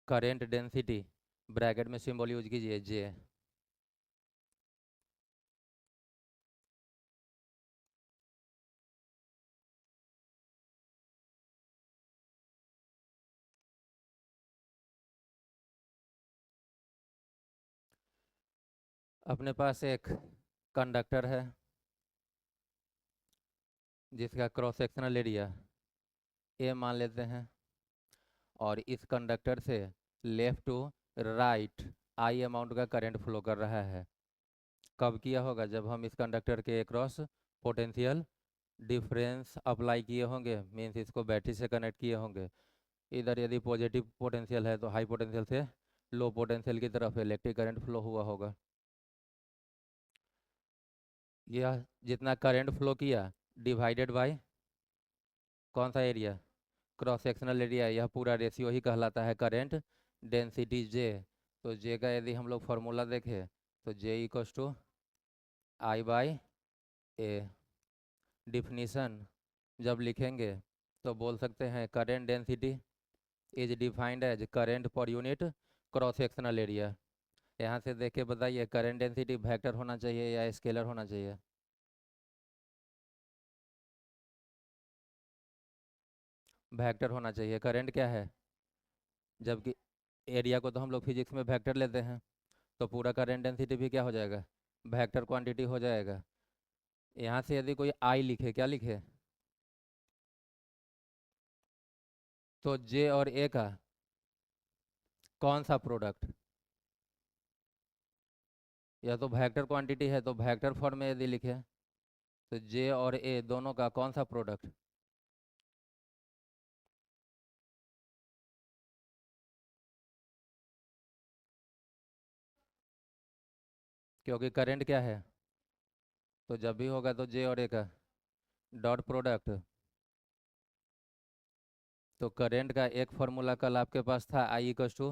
Current density bracket में symbol use कीजिए जे। अपने पास एक कंडक्टर है जिसका क्रॉस सेक्शनल एरिया ए मान लेते हैं, और इस कंडक्टर से left to right I amount का करंट फ्लो कर रहा है। कब किया होगा? जब हम इस कंडक्टर के क्रॉस पोटेंशियल डिफरेंस अप्लाई किए होंगे, मीन्स इसको बैटरी से कनेक्ट किए होंगे। इधर यदि पॉजिटिव पोटेंशियल है तो हाई पोटेंशियल से लो पोटेंशियल की तरफ इलेक्ट्रिक करंट फ्लो हुआ होगा। यह जितना करंट फ्लो किया डिवाइडेड बाय कौन सा एरिया? Cross sectional area. यह पूरा रेशियो ही कहलाता है करंट डेंसिटी जे। तो जे का यदि हम लोग फार्मूला देखें तो J equals to I by A. Definition जब लिखेंगे तो बोल सकते हैं current density is defined as current per unit cross sectional area. यहाँ से देख के बताइए करंट डेंसिटी वेक्टर होना चाहिए या स्केलर होना चाहिए? वेक्टर होना चाहिए। करंट क्या है? जबकि एरिया को तो हम लोग फिजिक्स में वेक्टर लेते हैं, तो पूरा करंट डेंसिटी भी क्या हो जाएगा? वेक्टर क्वांटिटी हो जाएगा। यहाँ से यदि कोई आई लिखे, क्या लिखे? तो जे और ए का कौन सा प्रोडक्ट? यह तो वेक्टर क्वांटिटी है, तो वेक्टर फॉर्म में यदि लिखे तो जे और ए दोनों का कौन सा प्रोडक्ट? क्योंकि करंट क्या है, तो जब भी होगा तो जे और ए का डॉट प्रोडक्ट। तो करंट का एक फॉर्मूला कल आपके पास था I equals to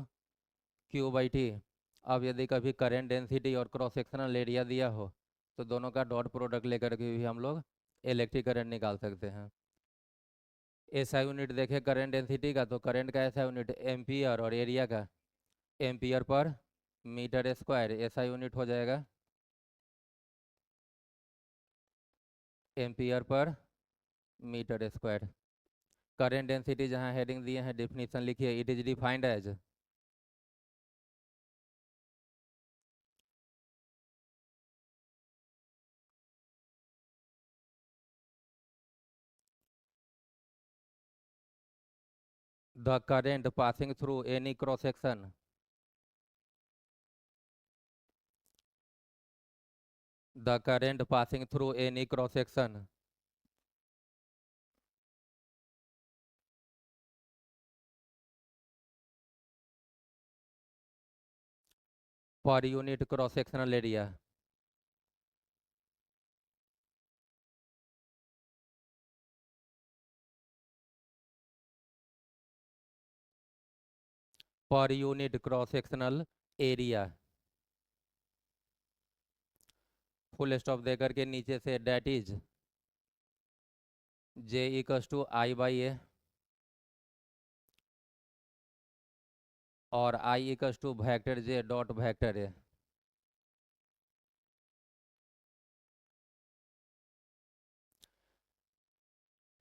Q by T. अब यदि कभी करंट डेंसिटी और क्रॉस सेक्शनल एरिया दिया हो तो दोनों का डॉट प्रोडक्ट लेकर के भी हम लोग इलेक्ट्रिक करंट निकाल सकते हैं। एसआई यूनिट देखे करंट डेंसिटी का, तो करंट का एसआई यूनिट एम्पियर और एरिया का ampere per metre square. SI unit हो जाएगा ampere per metre square. Current density जहाँ हेडिंग दिए हैं डिफिनीशन लिखिए, it is defined as the current passing through any cross section the current passing through any cross section per unit cross sectional area per unit cross sectional area। Full stop देकर के नीचे से that is J equals to I by A और I equals to vector J dot vector A.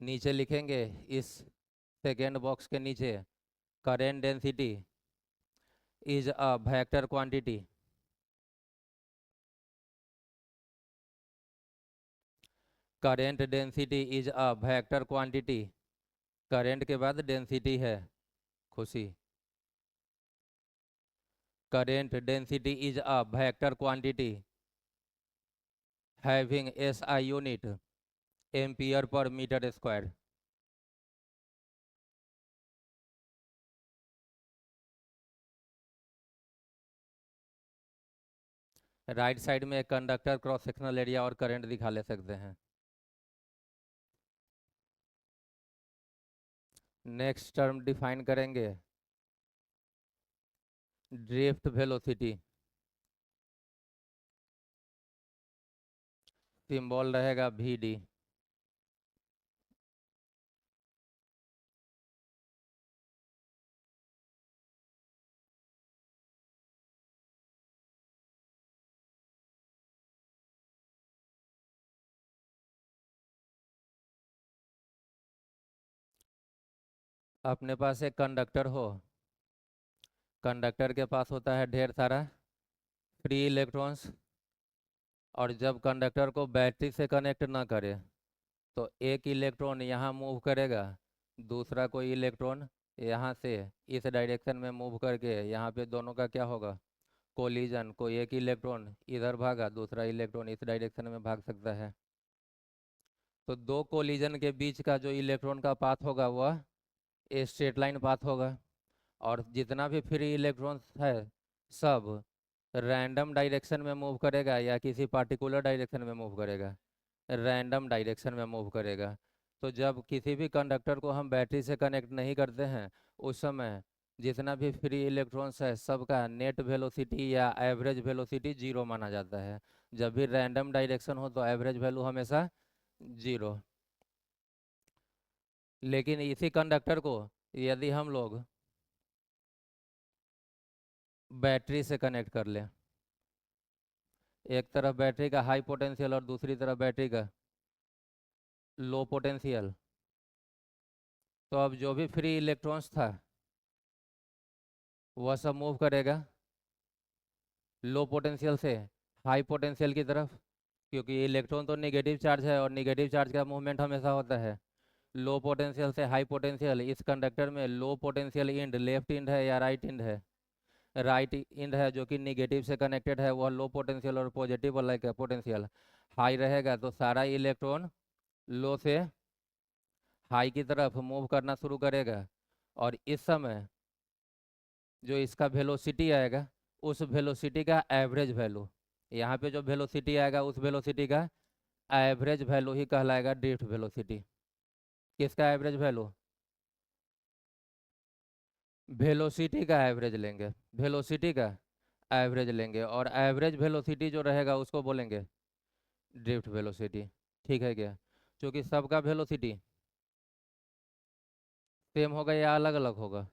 नीचे लिखेंगे इस second box के नीचे current density is a vector quantity. Current density is a vector quantity. Current के बाद density है खुशी। Current density is a vector quantity having SI unit ampere per metre square. Right side में conductor cross sectional area और current दिखा ले सकते हैं। नेक्स्ट टर्म डिफाइन करेंगे ड्रिफ्ट वेलोसिटी। सिंबल रहेगा वी डी। अपने पास एक कंडक्टर हो, कंडक्टर के पास होता है ढेर सारा फ्री इलेक्ट्रॉन्स, और जब कंडक्टर को बैटरी से कनेक्ट ना करे तो एक इलेक्ट्रॉन यहाँ मूव करेगा, दूसरा कोई इलेक्ट्रॉन यहाँ से इस डायरेक्शन में मूव करके यहाँ पे दोनों का क्या होगा, कोलिजन। कोई एक इलेक्ट्रॉन इधर भागा, दूसरा इलेक्ट्रॉन इस डायरेक्शन में भाग सकता है। तो दो कोलिजन के बीच का जो इलेक्ट्रॉन का पाथ होगा वह स्ट्रेट लाइन पाथ होगा, और जितना भी फ्री इलेक्ट्रॉन्स है सब रैंडम डायरेक्शन में मूव करेगा या किसी पार्टिकुलर डायरेक्शन में मूव करेगा, रैंडम डायरेक्शन में मूव करेगा। तो जब किसी भी कंडक्टर को हम बैटरी से कनेक्ट नहीं करते हैं उस समय जितना भी फ्री इलेक्ट्रॉन्स है सबका नेट वेलोसिटी या एवरेज वेलोसिटी जीरो माना जाता है। जब भी रैंडम डायरेक्शन हो तो एवरेज वैल्यू हमेशा जीरो। लेकिन इसी कंडक्टर को यदि हम लोग बैटरी से कनेक्ट कर लें, एक तरफ बैटरी का हाई पोटेंशियल और दूसरी तरफ बैटरी का लो पोटेंशियल, तो अब जो भी फ्री इलेक्ट्रॉन्स था वह सब मूव करेगा लो पोटेंशियल से हाई पोटेंशियल की तरफ, क्योंकि इलेक्ट्रॉन तो नेगेटिव चार्ज है और नेगेटिव चार्ज का मूवमेंट हमेशा होता है। लो पोटेंशियल से हाई पोटेंशियल, इस कंडक्टर में low potential end left end है या राइट इंड है, राइट इंड है जो कि निगेटिव से कनेक्टेड है, वह लो पोटेंशियल, और पॉजिटिव वाला का पोटेंशियल हाई रहेगा तो सारा इलेक्ट्रॉन लो से हाई की तरफ मूव करना शुरू करेगा। और इस समय जो इसका वेलोसिटी आएगा उस वेलोसिटी का एवरेज वैल्यू, यहाँ पे जो वेलोसिटी आएगा उस वेलोसिटी का एवरेज वैल्यू ही कहलाएगा ड्रिफ्ट वेलोसिटी। किसका एवरेज वैल्यू? वेलोसिटी का एवरेज लेंगे, वेलोसिटी का एवरेज लेंगे, और एवरेज वेलोसिटी जो रहेगा उसको बोलेंगे ड्रिफ्ट वेलोसिटी। ठीक है क्या? क्योंकि सबका वेलोसिटी सेम होगा या अलग अलग होगा?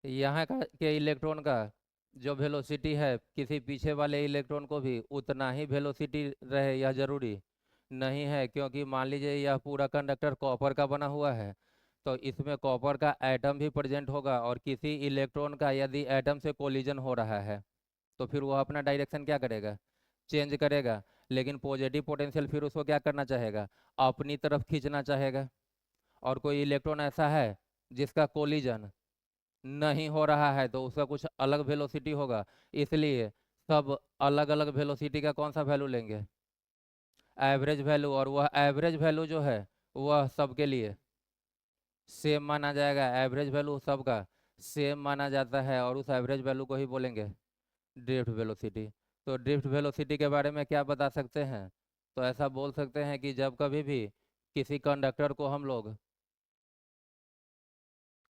यहाँ का के इलेक्ट्रॉन का जो वेलोसिटी है किसी पीछे वाले इलेक्ट्रॉन को भी उतना ही वेलोसिटी रहे यह जरूरी नहीं है, क्योंकि मान लीजिए यह पूरा कंडक्टर कॉपर का बना हुआ है तो इसमें कॉपर का एटम भी प्रेजेंट होगा, और किसी इलेक्ट्रॉन का यदि एटम से कोलिजन हो रहा है तो फिर वह अपना डायरेक्शन क्या करेगा, चेंज करेगा। लेकिन पॉजिटिव पोटेंशियल फिर उसको क्या करना चाहेगा, अपनी तरफ खींचना चाहेगा। और कोई इलेक्ट्रॉन ऐसा है जिसका कोलिजन नहीं हो रहा है तो उसका कुछ अलग वेलोसिटी होगा, इसलिए सब अलग अलग वेलोसिटी का कौन सा वैल्यू लेंगे, एवरेज वैल्यू। और वह एवरेज वैल्यू जो है वह सबके लिए सेम माना जाएगा, एवरेज वैल्यू सबका सेम माना जाता है, और उस एवरेज वैल्यू को ही बोलेंगे ड्रिफ्ट वेलोसिटी। तो ड्रिफ्ट वेलोसिटी के बारे में क्या बता सकते हैं? तो ऐसा बोल सकते हैं कि जब कभी भी किसी कंडक्टर को हम लोग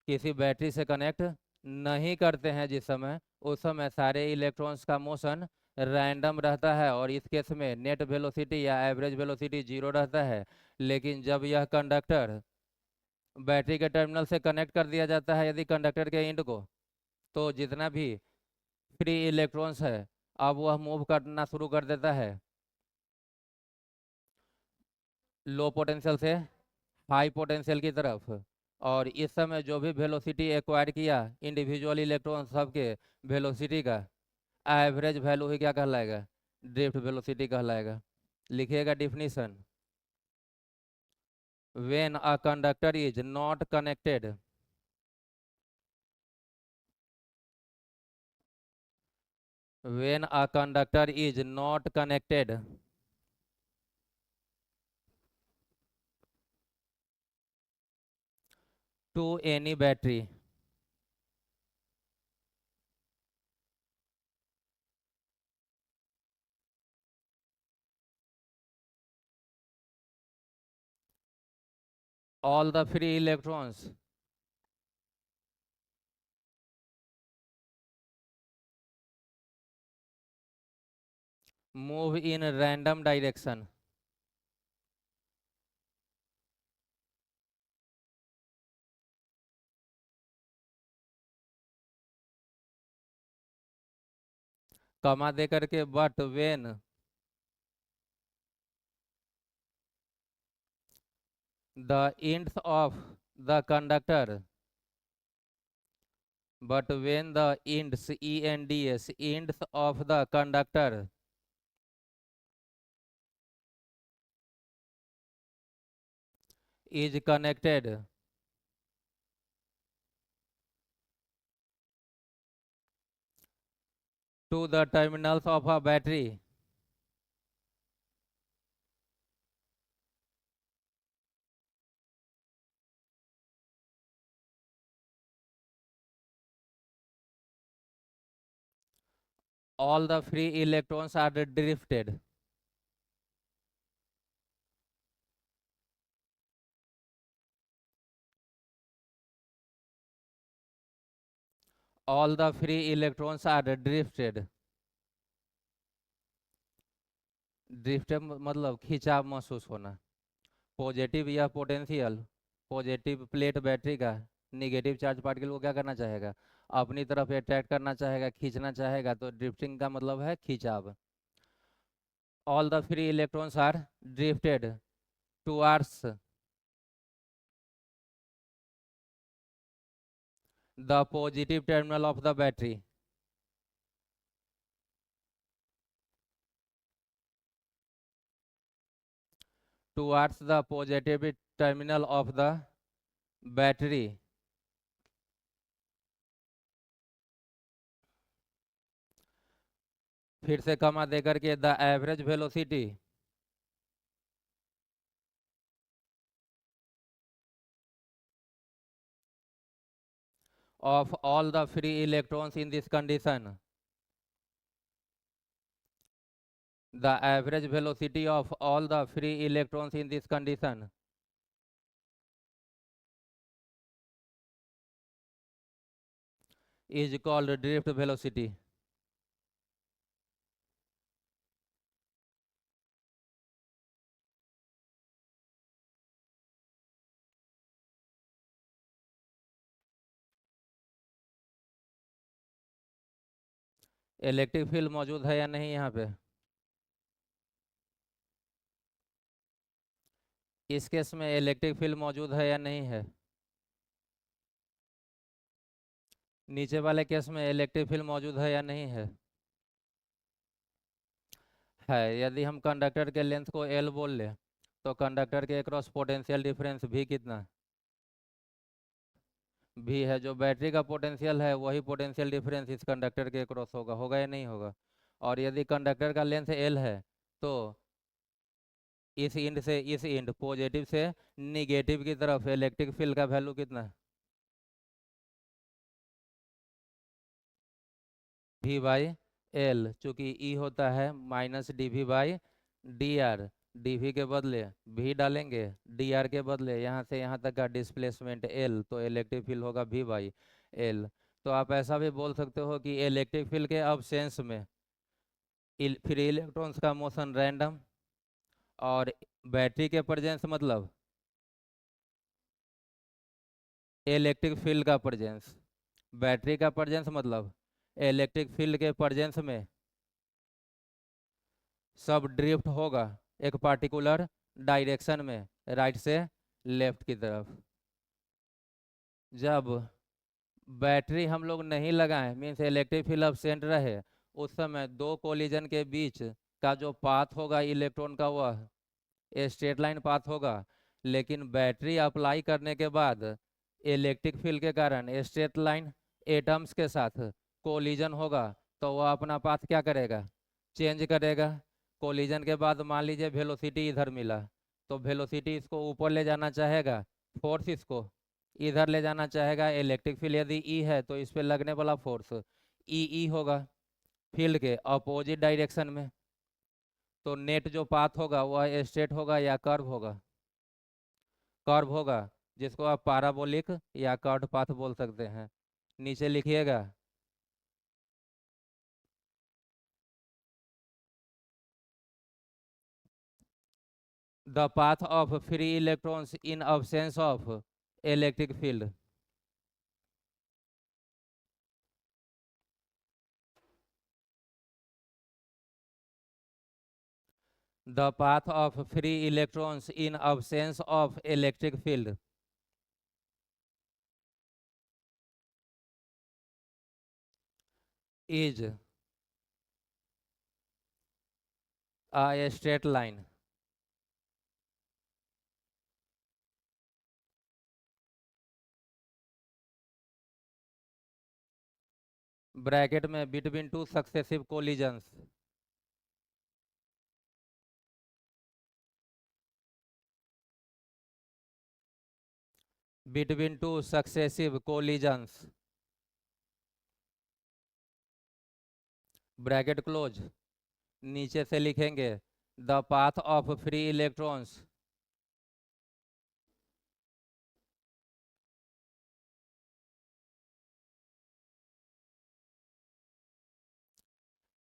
किसी बैटरी से कनेक्ट नहीं करते हैं जिस समय, उस समय सारे इलेक्ट्रॉन्स का मोशन रैंडम रहता है, और इस केस में नेट वेलोसिटी या एवरेज वेलोसिटी जीरो रहता है। लेकिन जब यह कंडक्टर बैटरी के टर्मिनल से कनेक्ट कर दिया जाता है यदि कंडक्टर के इंड को, तो जितना भी फ्री इलेक्ट्रॉन्स है अब वह मूव करना शुरू कर देता है लो पोटेंशियल से हाई पोटेंशियल की तरफ। और इस समय जो भी वेलोसिटी एक्वायर किया इंडिविजुअल इलेक्ट्रॉन सबके वेलोसिटी का एवरेज वैल्यू ही क्या कहलाएगा, ड्रिफ्ट वेलोसिटी कहलाएगा। लिखिएगा definition. When a conductor is not connected, when a conductor is not connected to any battery, all the free electrons move in random direction, कमा दे करके, but when the ends of the conductor, but when the ends of the conductor is connected to the terminals of a battery, all the free electrons are drifted. All the free electrons are drifted. Drifted मतलब खिंचाव महसूस होना। Positive या potential, positive plate battery का negative charge particle को क्या करना चाहेगा, अपनी तरफ अट्रैक्ट करना चाहेगा, खींचना चाहेगा, तो ड्रिफ्टिंग का मतलब है खिंचाव। All the free electrons are drifted towards the positive terminal of the battery. Towards the positive terminal of the battery. फिर से कमा देकर के the average velocity of all the free electrons in this condition, the average velocity of all the free electrons in this condition is called drift velocity. Electric field मौजूद है या नहीं यहाँ पे? इस केस में इलेक्ट्रिक फील्ड मौजूद है या नहीं है? नीचे वाले केस में इलेक्ट्रिक फील्ड मौजूद है या नहीं है? है। यदि हम कंडक्टर के लेंथ को एल बोल ले तो कंडक्टर के अक्रॉस पोटेंशियल डिफरेंस भी कितना भी है? जो बैटरी का पोटेंशियल है वही पोटेंशियल डिफरेंस इस कंडक्टर के अक्रॉस होगा। होगा या नहीं होगा? और यदि कंडक्टर का लेंथ एल है तो इस इंड से इस इंड, पॉजिटिव से निगेटिव की तरफ इलेक्ट्रिक फील्ड का वैल्यू कितना है? भी बाई एल, चूंकि ई होता है minus D V by D R. D V के बदले भी डालेंगे, डी आर के बदले यहाँ से यहाँ तक का डिस्प्लेसमेंट एल, तो इलेक्ट्रिक फील्ड होगा भी बाई एल। तो आप ऐसा भी बोल सकते हो कि इलेक्ट्रिक फील्ड के अब्सेंस में फ्री इलेक्ट्रॉन्स का मोशन रैंडम, और बैटरी के प्रेजेंस मतलब इलेक्ट्रिक फील्ड का प्रेजेंस। बैटरी का प्रेजेंस मतलब इलेक्ट्रिक फील्ड के प्रेजेंस में सब ड्रिफ्ट होगा एक पार्टिकुलर डायरेक्शन में, राइट से लेफ्ट की तरफ। जब बैटरी हम लोग नहीं लगाएं, मीन्स इलेक्ट्रिक फील्ड अब्सेंट रहे, उस समय दो कोलिजन के बीच का जो पाथ होगा इलेक्ट्रॉन का वह स्ट्रेट लाइन पाथ होगा। लेकिन बैटरी अप्लाई करने के बाद इलेक्ट्रिक फील्ड के कारण स्ट्रेट लाइन एटम्स के साथ कोलिजन होगा, तो वह अपना पाथ क्या करेगा, चेंज करेगा। कोलिजन के बाद मान लीजिए वेलोसिटी इधर मिला, तो वेलोसिटी इसको ऊपर ले जाना चाहेगा, फोर्स इसको इधर ले जाना चाहेगा। इलेक्ट्रिक फील्ड यदि ई है तो इस पे लगने वाला फोर्स ई होगा फील्ड के अपोजिट डायरेक्शन में। तो नेट जो पाथ होगा वह स्ट्रेट होगा या कर्व होगा? कर्व होगा, जिसको आप पैराबोलिक या कर्व पाथ बोल सकते हैं। नीचे लिखिएगा, the path of free electrons in absence of electric field. The path of free electrons in absence of electric field is a straight line. Bracket में between two successive collisions between two successive collisions bracket close नीचे से लिखेंगे the path of free electrons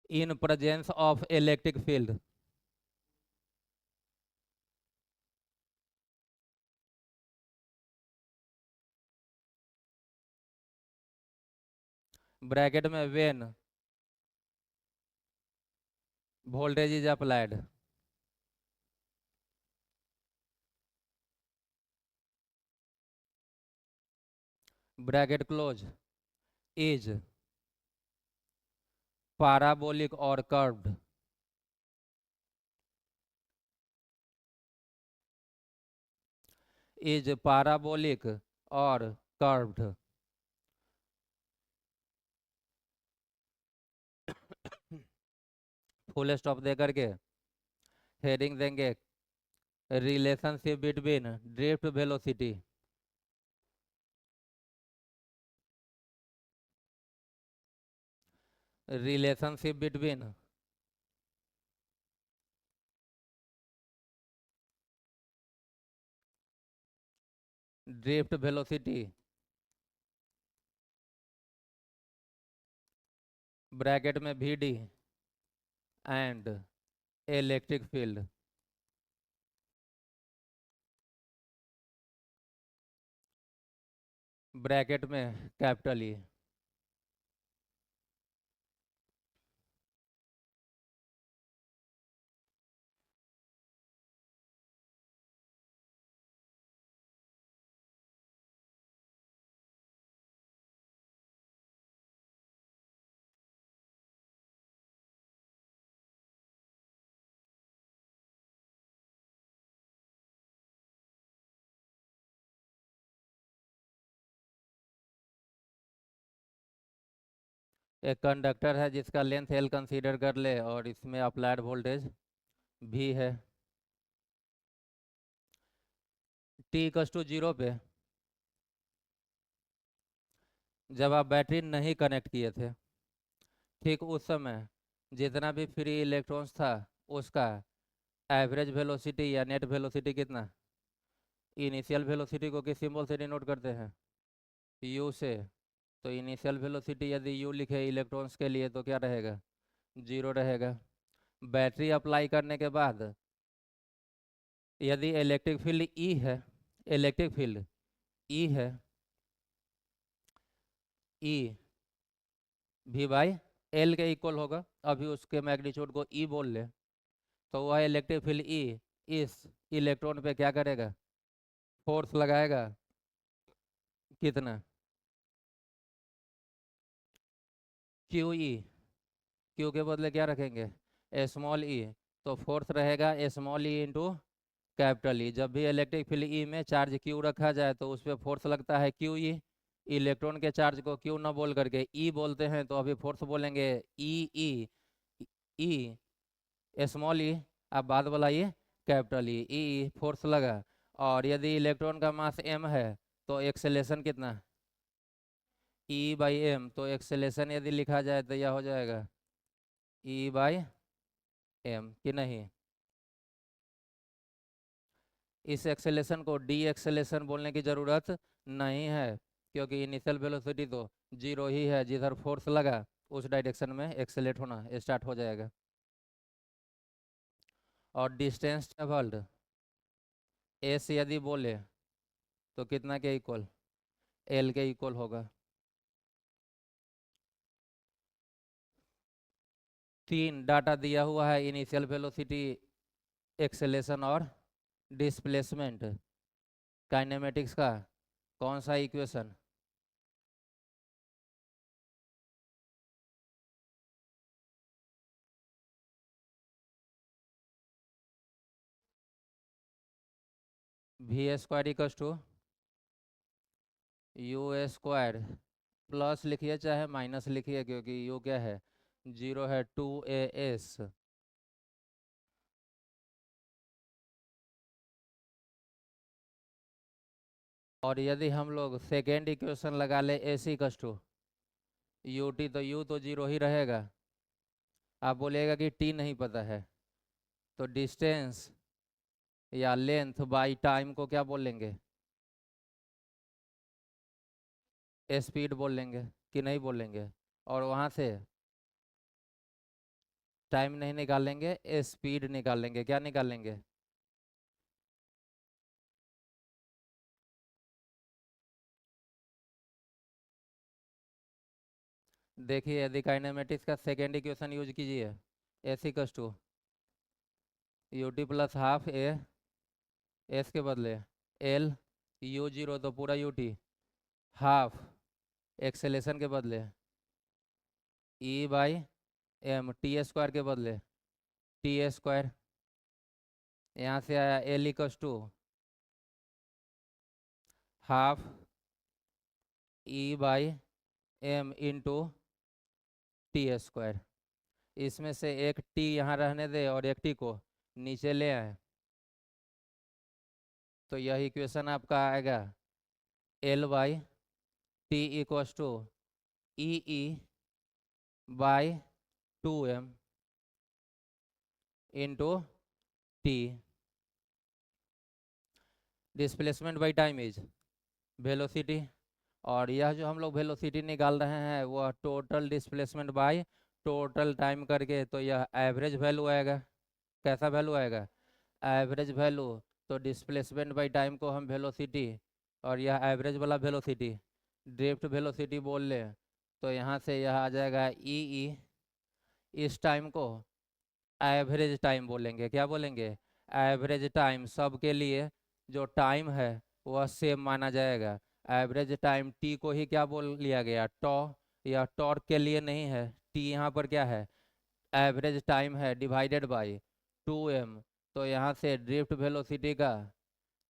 in presence of electric field bracket में when voltage is applied bracket close is parabolic or curved is parabolic or curved full stop दे करके heading देंगे relationship between drift velocity relationship between drift velocity bracket में VD and electric field bracket में capital E एक conductor है जिसका length L consider कर ले और इसमें अप्लाइड वोल्टेज V है t=0 पे जब आप बैटरी नहीं कनेक्ट किए थे ठीक उस समय जितना भी फ्री इलेक्ट्रॉन्स था उसका एवरेज वेलोसिटी या नेट वेलोसिटी कितना इनिशियल वेलोसिटी को किस सिंबल से डिनोट करते हैं U से तो इनिशियल वेलोसिटी यदि U लिखे इलेक्ट्रॉन्स के लिए तो क्या रहेगा 0 रहेगा बैटरी अप्लाई करने के बाद यदि इलेक्ट्रिक फील्ड E है इलेक्ट्रिक फील्ड E है E V/L के इक्वल होगा अभी उसके मैग्नीट्यूड को E बोल ले तो वह इलेक्ट्रिक फील्ड E इस इलेक्ट्रॉन पे क्या करेगा फोर्स लगाएगा कितना QE Q के बदले क्या रखेंगे स्मॉल E तो फोर्स रहेगा small E into capital E जब भी इलेक्ट्रिक फील्ड E में चार्ज Q रखा जाए तो उस पर फोर्स लगता है QE इलेक्ट्रॉन के चार्ज को Q ना बोल करके E बोलते हैं तो अभी फोर्स बोलेंगे E स्मॉल E अब बात बनाइए कैपिटल E फोर्स लगा और यदि इलेक्ट्रॉन का मास m है तो एक्सेलेरेशन कितना E/m तो एक्सेलेरेशन यदि लिखा जाए तो यह हो जाएगा E/m कि नहीं इस एक्सेलेरेशन को डी एक्सेलेरेशन बोलने की ज़रूरत नहीं है क्योंकि इनिशियल वेलोसिटी तो 0 ही है जिधर फोर्स लगा उस डायरेक्शन में एक्सेलेरेट होना स्टार्ट हो जाएगा और डिस्टेंस ट्रेवल्ड एस यदि बोले तो कितना के इक्वल L के इक्वल होगा 3 डाटा दिया हुआ है इनिशियल वेलोसिटी एक्सेलेरेशन और डिस्प्लेसमेंट, काइनेमेटिक्स का कौन सा equation? V square equals to U square plus लिखिए चाहे माइनस लिखिए, क्योंकि यू क्या है, 0 है, 2AS। और यदि हम लोग सेकेंड इक्वेशन लगा ले AC इक्वस टू UT, तो U तो 0 ही रहेगा। आप बोलिएगा कि T नहीं पता है, तो डिस्टेंस या लेंथ बाई टाइम को क्या बोलेंगे? स्पीड बोल लेंगे कि नहीं बोलेंगे? और वहाँ से टाइम नहीं निकालेंगे, स्पीड निकालेंगे। क्या निकालेंगे? देखिए, यदि काइनेमेटिक्स का सेकेंड इक्वेशन यूज कीजिए, AC equals to UT plus half S के बदले L, U0 तो पूरा UT, हाफ एक्सेलेरेशन के बदले E/m, T स्क्वायर के बदले T स्क्वायर। यहाँ से आया L equals to half E/m into T square. इसमें से एक T यहाँ रहने दे और एक T को नीचे ले आए, तो यह इक्वेशन आपका आएगा L/T equals to EE/2m into T। Displacement by time is velocity, और यह जो हम लोग वेलोसिटी निकाल रहे हैं वह total displacement by total time करके, तो यह एवरेज वैल्यू आएगा। कैसा वैल्यू आएगा? Average value. तो डिस्प्लेसमेंट बाय टाइम को हम वेलोसिटी, और यह एवरेज वाला वेलोसिटी ड्रिफ्ट वेलोसिटी बोल ले, तो यहाँ से यह आ जाएगा ई। इस टाइम को एवरेज टाइम बोलेंगे। क्या बोलेंगे? Average time. सब के लिए जो टाइम है वह सेम माना जाएगा। एवरेज टाइम टी को ही क्या बोल लिया गया? टॉ। या टॉर्क के लिए नहीं है, टी यहाँ पर क्या है? एवरेज टाइम है, डिवाइडेड बाय 2m। तो यहाँ से ड्रिफ्ट वेलोसिटी का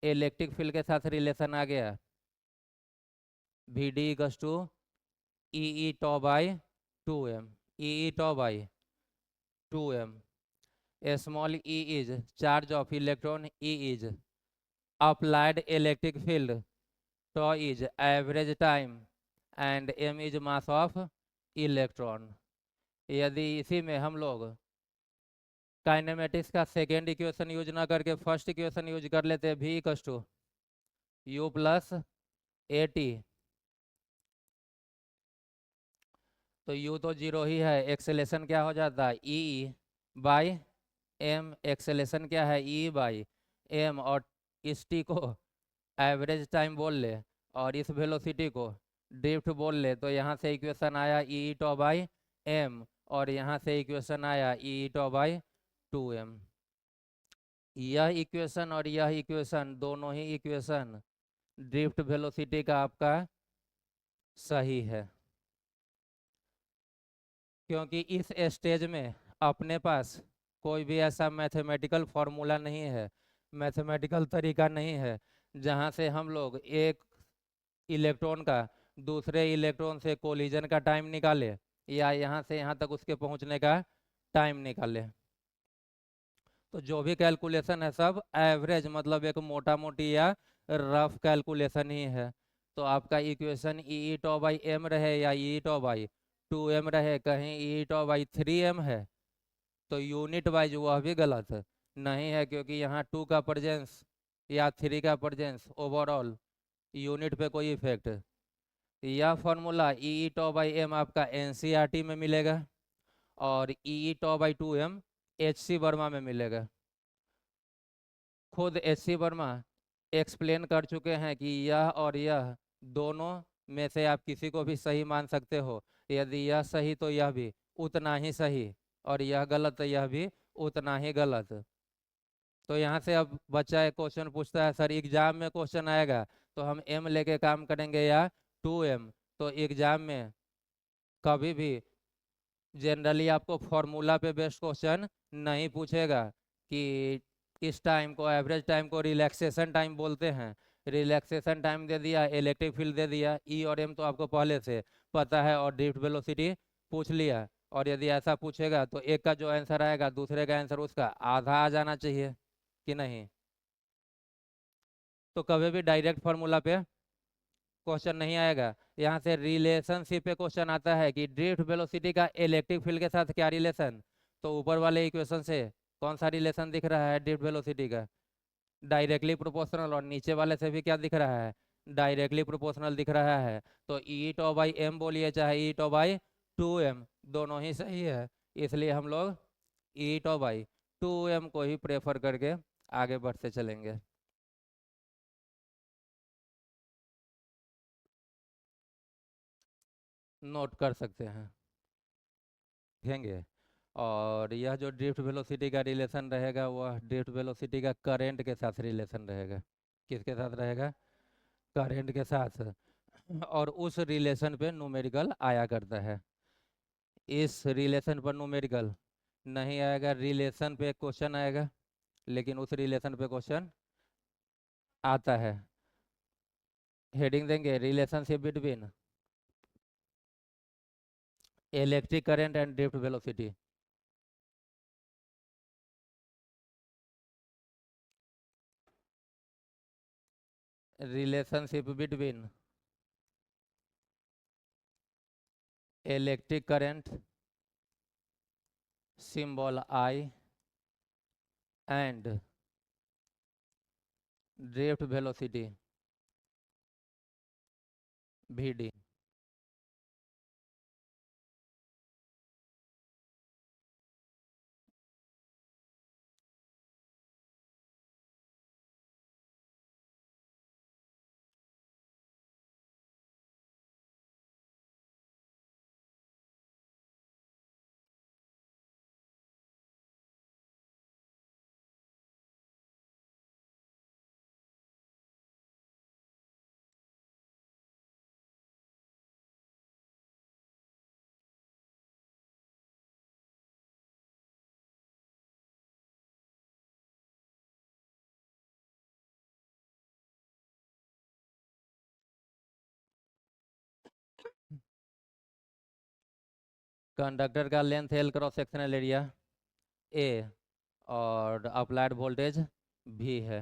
इलेक्ट्रिक फील्ड के साथ रिलेशन आ गया, VD equals to E tau by 2m। E tau by 2m। Small e is charge of electron, E is applied electric field, tau is average time, and m is mass of electron। यदि इसी में हम लोग kinematics का second equation use ना करके first equation use कर लेते हैं, V equals to U plus AT, तो U तो 0 ही है, एक्सेलेरेशन क्या हो जाता है? E/m। एक्सेलेरेशन क्या है? E/m। और इस T को एवरेज टाइम बोल ले और इस वेलोसिटी को ड्रिफ्ट बोल ले, तो यहाँ से इक्वेशन आया ई टॉ बाई m, और यहाँ से इक्वेशन आया ई टॉ बाई 2m। यह इक्वेशन और यह इक्वेशन, दोनों ही इक्वेशन ड्रिफ्ट वेलोसिटी का आपका सही है, क्योंकि इस स्टेज में अपने पास कोई भी ऐसा मैथमेटिकल फॉर्मूला नहीं है, मैथमेटिकल तरीका नहीं है जहाँ से हम लोग एक इलेक्ट्रॉन का दूसरे इलेक्ट्रॉन से कोलिजन का टाइम निकाले, या यहाँ से यहाँ तक उसके पहुँचने का टाइम निकाले। तो जो भी कैलकुलेशन है सब एवरेज, मतलब एक मोटा मोटी या रफ कैलकुलेशन ही है। तो आपका equation E tau by m रहे या ई टॉ बाई 2m रहे, कहीं ई टॉ बाई 3m है, तो यूनिट वाइज वह भी गलत नहीं है, क्योंकि यहाँ 2 का प्रेजेंस या 3 का प्रेजेंस ओवरऑल यूनिट पे कोई इफेक्ट। यह formula E tau by m आपका NCERT में मिलेगा, और E tau by 2m HC Verma में मिलेगा। खुद HC वर्मा एक्सप्लेन कर चुके हैं कि यह और यह दोनों में से आप किसी को भी सही मान सकते हो। यदि यह सही तो यह भी उतना ही सही, और यह गलत तो यह भी उतना ही गलत। तो यहाँ से अब बच्चा एक क्वेश्चन पूछता है, सर एग्जाम में क्वेश्चन आएगा तो हम m लेके काम करेंगे या 2m? तो एग्जाम में कभी भी जनरली आपको फॉर्मूला पे बेस्ड क्वेश्चन नहीं पूछेगा कि इस टाइम को, एवरेज टाइम को रिलैक्सेशन टाइम बोलते हैं। रिलैक्सेशन टाइम दे दिया, इलेक्ट्रिक फील्ड दे दिया, ई और एम तो आपको पहले से पता है, और ड्रिफ्ट वेलोसिटी पूछ लिया। और यदि ऐसा पूछेगा तो एक का जो आंसर आएगा दूसरे का आंसर उसका आधा आ जाना चाहिए कि नहीं। तो कभी भी डायरेक्ट फार्मूला पे क्वेश्चन नहीं आएगा। यहाँ से रिलेशनशिप पे क्वेश्चन आता है कि ड्रिफ्ट वेलोसिटी का इलेक्ट्रिक फील्ड के साथ क्या रिलेशन। तो ऊपर वाले इक्वेशन से कौन सा रिलेशन दिख रहा है ड्रिफ्ट वेलोसिटी का? Directly proportional. और नीचे वाले से भी क्या दिख रहा है? डायरेक्टली प्रोपोर्शनल दिख रहा है। तो ई टो बाई एम बोलिए चाहे ई टो बाई 2m, दोनों ही सही है। इसलिए हम लोग ई टो बाई 2m को ही प्रेफर करके आगे बढ़ते चलेंगे। नोट कर सकते हैं, देखेंगे। और यह जो ड्रिफ्ट वेलोसिटी का रिलेशन रहेगा वह ड्रिफ्ट वेलोसिटी का करंट के साथ रिलेशन रहेगा। किसके साथ रहेगा? करंट के साथ। और उस रिलेशन पे न्यूमेरिकल आया करता है। इस रिलेशन पर न्यूमेरिकल नहीं आएगा, रिलेशन पे क्वेश्चन आएगा, लेकिन उस रिलेशन पे क्वेश्चन आता है। हेडिंग देंगे relationship between electric current and drift velocity. Relationship between electric current symbol I and drift velocity Vd। Conductor का length L, cross sectional area A और अप्लाइड वोल्टेज V है।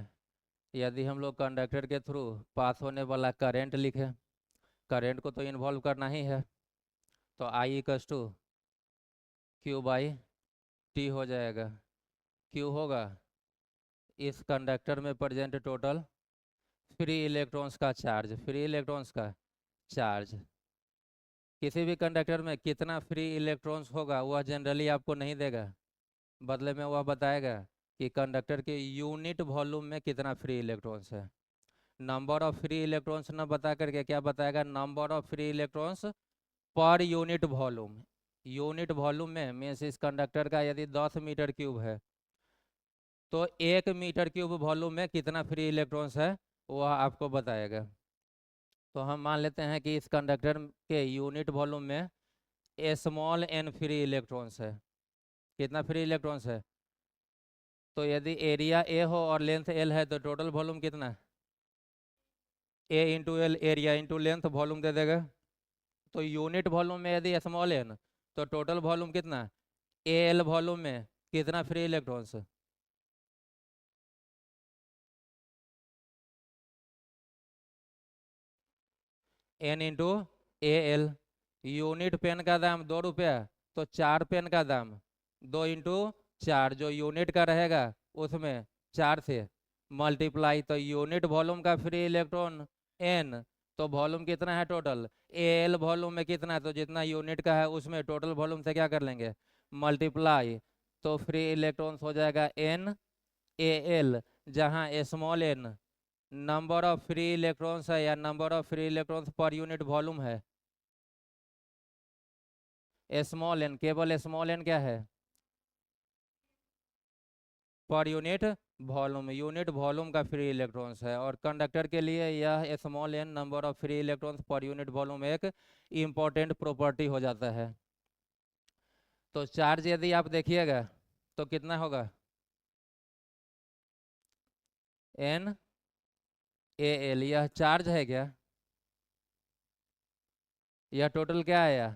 यदि हम लोग कंडक्टर के थ्रू पास होने वाला करंट लिखें, करंट को तो इन्वॉल्व करना ही है, तो I equals to Q by T हो जाएगा। Q होगा इस कंडक्टर में प्रेजेंट टोटल फ्री इलेक्ट्रॉन्स का चार्ज, फ्री इलेक्ट्रॉन्स का चार्ज। किसी भी कंडक्टर में कितना फ्री इलेक्ट्रॉन्स होगा वह जनरली आपको नहीं देगा, बदले में वह बताएगा कि कंडक्टर के यूनिट वॉल्यूम में कितना फ्री इलेक्ट्रॉन्स है। नंबर ऑफ फ्री इलेक्ट्रॉन्स न बता करके क्या बताएगा? नंबर ऑफ फ्री इलेक्ट्रॉन्स पर यूनिट वॉल्यूम। यूनिट वॉल्यूम में मीन्स इस कंडक्टर का यदि 10 मीटर क्यूब है तो 1 मीटर क्यूब वॉल्यूम में कितना फ्री इलेक्ट्रॉन्स है वह आपको बताएगा। तो हम मान लेते हैं कि इस कंडक्टर के यूनिट वॉल्यूम में स्मॉल n फ्री इलेक्ट्रॉन्स है। कितना फ्री इलेक्ट्रॉन्स है? तो यदि एरिया A हो और लेंथ L है तो टोटल वॉल्यूम कितना? A into L, area into length, volume दे देगा। तो यूनिट वॉल्यूम में यदि स्मॉल n तो टोटल वॉल्यूम कितना? AL वॉल्यूम में कितना free electrons? n into AL। Unit pen का दाम 2 रुपया, तो 4 पेन का दाम 2 इंटू 4, जो यूनिट का रहेगा उसमें 4 से मल्टीप्लाई। तो यूनिट वॉल्यूम का फ्री इलेक्ट्रॉन n, तो वॉल्यूम कितना है टोटल? AL वॉल्यूम में कितना है? तो जितना यूनिट का है उसमें टोटल वॉल्यूम से क्या कर लेंगे? मल्टीप्लाई। तो फ्री इलेक्ट्रॉन्स हो जाएगा n AL, जहाँ small n number of free electrons है या नंबर ऑफ फ्री इलेक्ट्रॉन्स पर यूनिट वॉल्यूम है। स्मॉल n, केवल स्मॉल n क्या है? पर यूनिट वॉल्यूम, यूनिट वॉल्यूम का फ्री इलेक्ट्रॉन्स है। और कंडक्टर के लिए यह small n number of free electrons पर यूनिट वॉल्यूम एक इम्पोर्टेंट प्रॉपर्टी हो जाता है। तो चार्ज यदि आप देखिएगा तो कितना होगा, n a l, यह चार्ज है क्या, यह टोटल क्या आया,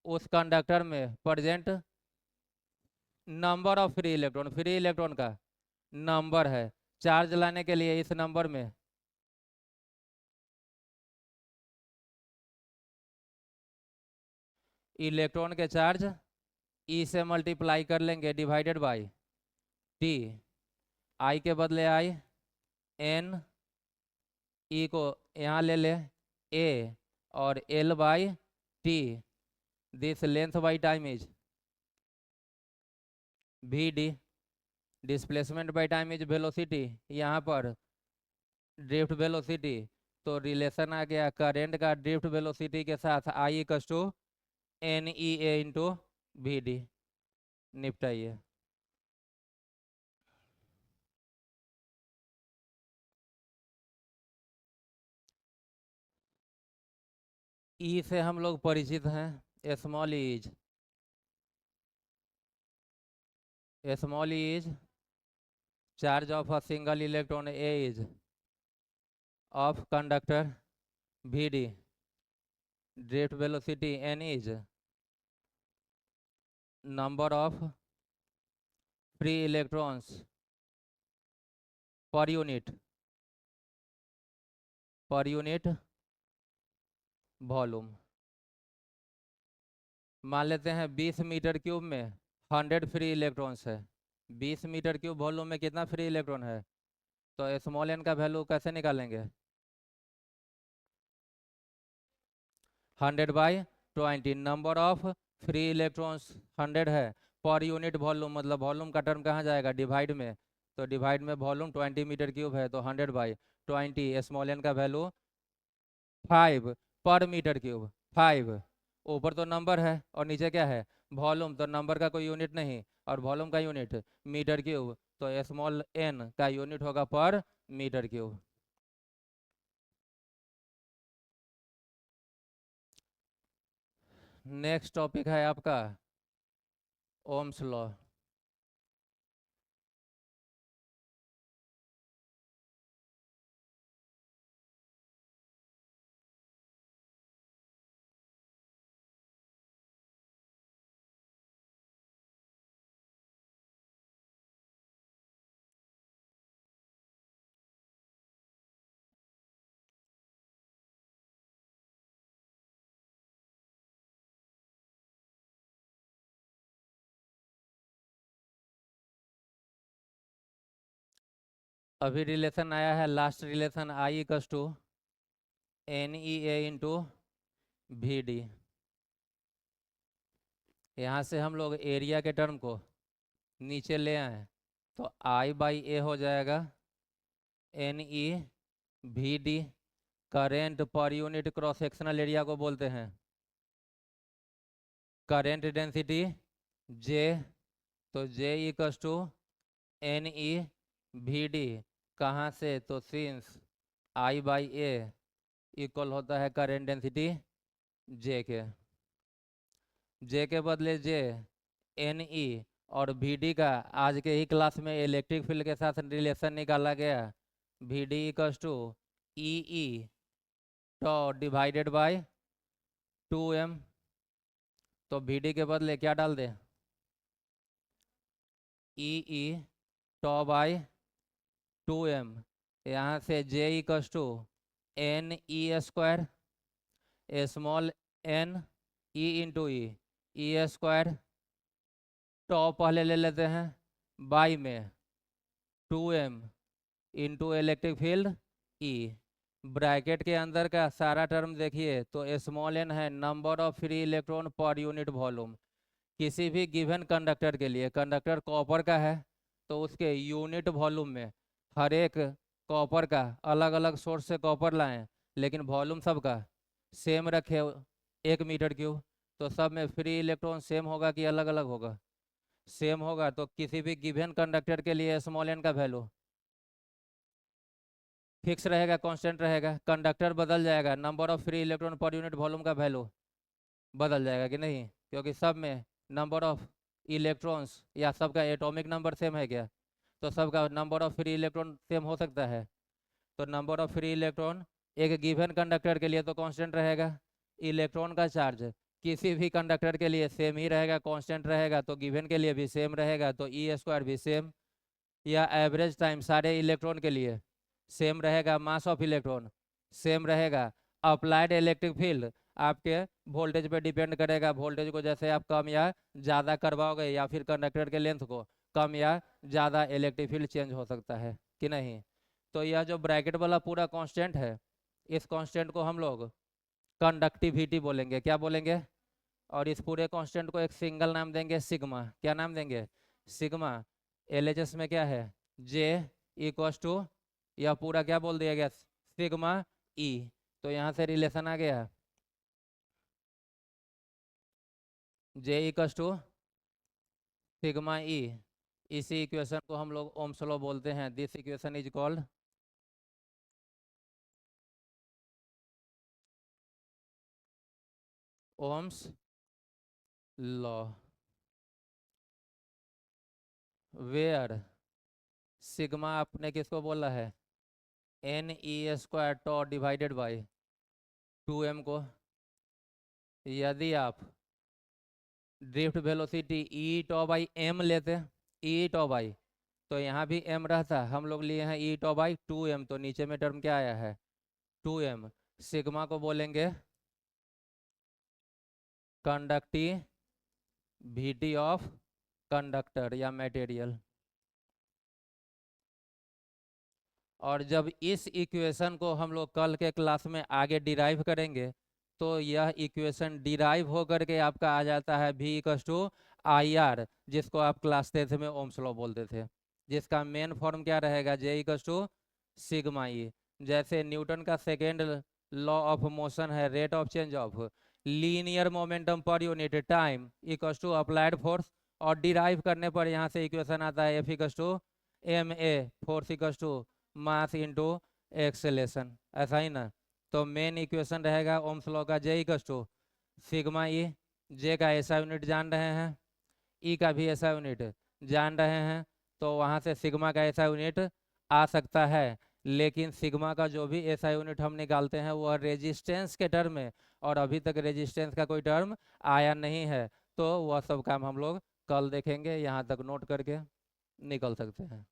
उस कंडक्टर में present number of free electron का नंबर है। चार्ज लाने के लिए इस नंबर में इलेक्ट्रॉन के चार्ज ई से मल्टीप्लाई कर लेंगे डिवाइडेड बाय टी, आई के बदले आई, एन, ई को यहाँ ले ले ए, और L by T, this length by time is V D, displacement by time is velocity, यहाँ पर ड्रिफ्ट वेलोसिटी। तो रिलेशन आ गया करेंट का ड्रिफ्ट वेलोसिटी के साथ I equal to N E A into V D. निपटाइए। ई से हम लोग परिचित हैं, small is, small is charge of a single electron, A is of conductor, V D drift velocity, n is number of free electrons पर unit volume. मान लेते हैं 20 मीटर क्यूब में 100 फ्री इलेक्ट्रॉन्स है। 20 मीटर क्यूब वॉल्यूम में कितना free electron है, तो स्मॉल एन का वैल्यू कैसे निकालेंगे, 100/20, नंबर ऑफ फ्री इलेक्ट्रॉन्स 100 है, पर यूनिट वॉल्यूम, मतलब वॉल्यूम का टर्म कहाँ जाएगा, डिवाइड में, तो डिवाइड में वॉल्यूम 20 मीटर क्यूब है, तो 100/20, स्मॉल एन का वैल्यू 5 पर मीटर क्यूब, 5। ऊपर तो नंबर है और नीचे क्या है, वॉल्यूम, तो नंबर का कोई यूनिट नहीं और वॉल्यूम का यूनिट मीटर क्यूब, तो स्मॉल एन का यूनिट होगा पर मीटर क्यूब। नेक्स्ट टॉपिक है आपका ओम्स लॉ। अभी रिलेशन आया है, last relation, I equal to N E A into V D. यहाँ से हम लोग एरिया के टर्म को नीचे ले आए, तो I/A हो जाएगा N E V D. Current पर यूनिट क्रॉस सेक्शनल एरिया को बोलते हैं करेंट डेंसिटी J, तो J equal to N E V D. कहाँ से, तो सिंस I/A इक्वल होता है करेंट डेंसिटी J के, J के बदले J, एन ई, और वी डी का आज के ही क्लास में इलेक्ट्रिक फील्ड के साथ रिलेशन निकाला गया, V D equal to E E tau divided by 2m। तो वी डी के बदले क्या डाल दे, ई ई टॉ बाय 2m। यहाँ से J equal to N E square, small n e into e square, tau पहले ले लेते हैं, बाई में 2m into electric field E। Bracket के अंदर का सारा टर्म देखिए तो स्मॉल n है number of free electron per unit volume. किसी भी गिवन कंडक्टर के लिए, कंडक्टर कॉपर का है तो उसके यूनिट वॉल्यूम में हर एक कॉपर का अलग अलग सोर्स से कॉपर लाएं, लेकिन वॉल्यूम सबका सेम रखे 1 मीटर क्यूब, तो सब में फ्री इलेक्ट्रॉन सेम होगा कि अलग अलग होगा, सेम होगा तो किसी भी गिवन कंडक्टर के लिए स्मॉल n का वैल्यू फिक्स रहेगा, कांस्टेंट रहेगा। कंडक्टर बदल जाएगा, number of free electron per unit volume का वैल्यू बदल जाएगा कि नहीं, क्योंकि सब में नंबर ऑफ इलेक्ट्रॉन्स या सबका एटॉमिक नंबर सेम है क्या, तो सबका number of free electron same हो सकता है। तो नंबर ऑफ फ्री इलेक्ट्रॉन एक गिवन कंडक्टर के लिए तो कांस्टेंट रहेगा। इलेक्ट्रॉन का चार्ज किसी भी कंडक्टर के लिए सेम ही रहेगा, कांस्टेंट रहेगा, तो गिवन के लिए भी सेम रहेगा, तो ई स्क्वायर भी सेम। या एवरेज टाइम सारे इलेक्ट्रॉन के लिए सेम रहेगा, मास ऑफ इलेक्ट्रॉन सेम रहेगा। अप्लाइड इलेक्ट्रिक फील्ड आपके वोल्टेज पे डिपेंड करेगा, वोल्टेज को जैसे आप कम या ज़्यादा करवाओगे या फिर कंडक्टर के लेंथ को कम या ज़्यादा इलेक्ट्रिक फील्ड चेंज हो सकता है कि नहीं। तो यह जो ब्रैकेट वाला पूरा कांस्टेंट है, इस कांस्टेंट को हम लोग कंडक्टिविटी बोलेंगे। क्या बोलेंगे? और इस पूरे कांस्टेंट को एक सिंगल नाम देंगे, सिग्मा। क्या नाम देंगे? सिग्मा। एलएचएस में क्या है? जे इक्वस टू, यह पूरा क्या बोल दिया गया? Sigma E. तो यहाँ से रिलेशन आ गया, J equals to sigma E. इसी इक्वेशन को हम लोग ओम्स लॉ बोलते हैं। This equation is called Ohm's law, where sigma आपने किसको बोला है? N E square tau divided by 2m को। यदि आप drift velocity E tau by M लेते, ई टॉ बाई, तो यहाँ भी m रहता, हम लोग लिए हैं ई टॉ बाई 2m, तो नीचे में टर्म क्या आया है? 2m। सिग्मा को बोलेंगे कंडक्टिविटी ऑफ कंडक्टर या मटेरियल। और जब इस इक्वेशन को हम लोग कल के क्लास में आगे डिराइव करेंगे, तो यह इक्वेशन डिराइव होकर के आपका आ जाता है V equals to I R, जिसको आप क्लास 10th में ओम्स लॉ बोलते थे, जिसका मेन फॉर्म क्या रहेगा? J equals to sigma E. जैसे न्यूटन का सेकेंड लॉ ऑफ मोशन है, rate of change of linear momentum पर unit time equals to applied force, और डिराइव करने पर यहाँ से इक्वेशन आता है F equals to M A, force equals to mass into acceleration, ऐसा ही ना। तो मेन इक्वेशन रहेगा ओम्स लॉ का, J equals to sigma E. J का ऐसा यूनिट जान रहे हैं, ई का भी ऐसा यूनिट जान रहे हैं, तो वहाँ से सिग्मा का ऐसा यूनिट आ सकता है। लेकिन सिग्मा का जो भी ऐसा यूनिट हम निकालते हैं वह रेजिस्टेंस के टर्म में, और अभी तक रेजिस्टेंस का कोई टर्म आया नहीं है, तो वह सब काम हम लोग कल देखेंगे। यहाँ तक नोट करके निकल सकते हैं।